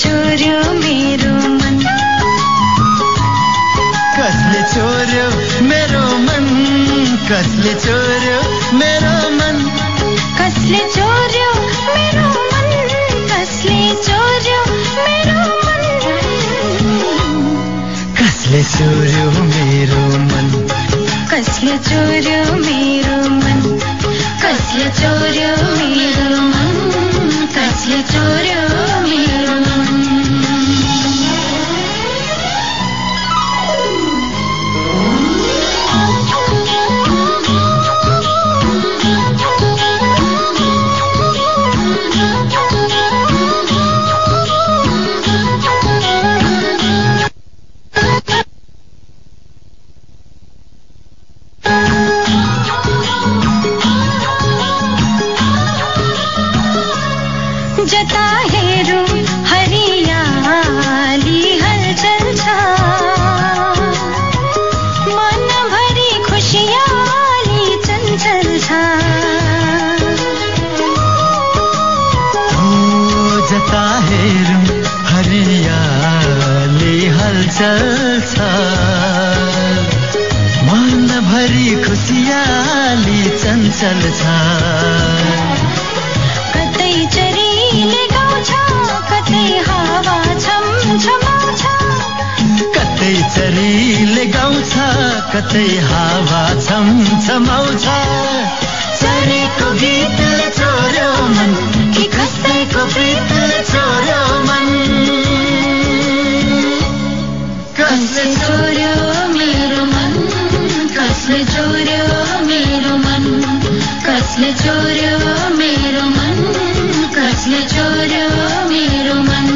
चोर्यो मेरो मन कसले चोर्यो मेरो मन कसले चोर्यो मेरो मन कसले चोर्यो मेरो मन कसले चोर्यो मेरो मन कसले चोर्यो मेरो मन कसले चोर्यो मेरो मन कसले चोर्यो मेरो मन कसले चोर्यो मेरो मन जता हेरौं हरियाली हलचल छ मनभरि खुशियाली चञ्चल छ जता हेरौं हरियाली हलचल छ मनभरि खुशियाली चञ्चल छ कतै चरीले गाउँछ कतै हावा छमछमाउँछ कतै चरीले गाउँछ कतै हावा छमछमाउँछ चरीको गीतले चोर्यो मन कि कसैको प्रीतले चोर्यो मन कसले चोर्यो मेरो मन कसले चोर्यो मेरो मन कसले चोर्यो मेरो मन कसले चोर्यो मेरो मन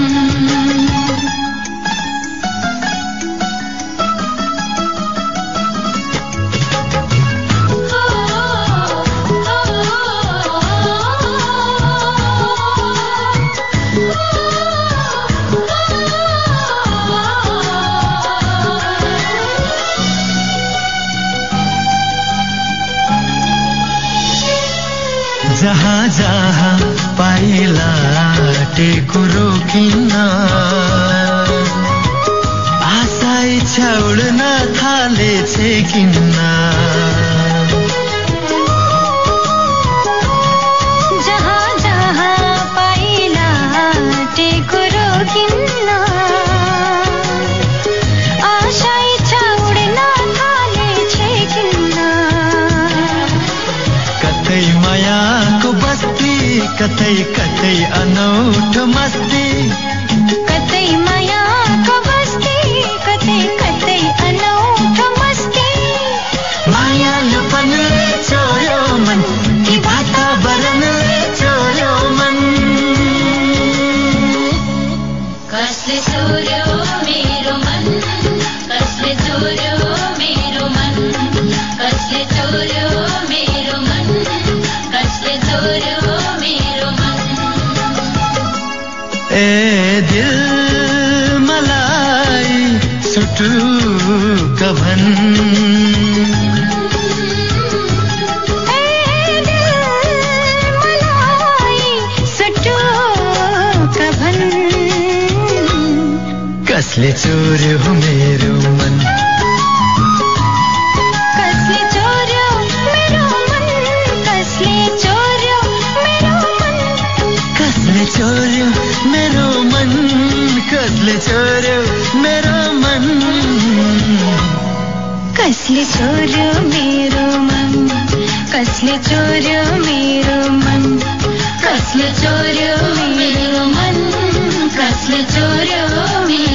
जहाँ जहाँ पाइला टेको रोकिन्न आशा इच्छा उड्न थालेछ किन्न जहाँ जहाँ पाइला टेको रोकिन्न आशा इच्छा उड्न थालेछ किन्न कतै मायाको बस्ती कतै कतै अनौठो मस्ती कतै मायाको बस्ती कतै कतै अनौठो मस्ती मायालुपनले चोर्यो मन कि वातावरणले चोर्यो मन कसले चोर्यो मेरो मन कसले चोर्यो मेरो मन कसले चोर्यो मेरो मन कसले चोर्यो मेरो मन ए दिल मलाई सुटुक भन ए दिल मलाई सुटुक भन कसले चोर्यो मेरो मन कसले चोर्यो मेरो मन कसले चोर्यो मेरो मन कसले चोर्यो मेरो मन कसले चोर्यो मेरो मन कसले चोर्यो मेरो मन कसले चोर्यो मेरो मन कसले चोर्यो मेरो मन कसले चोर्यो मेरो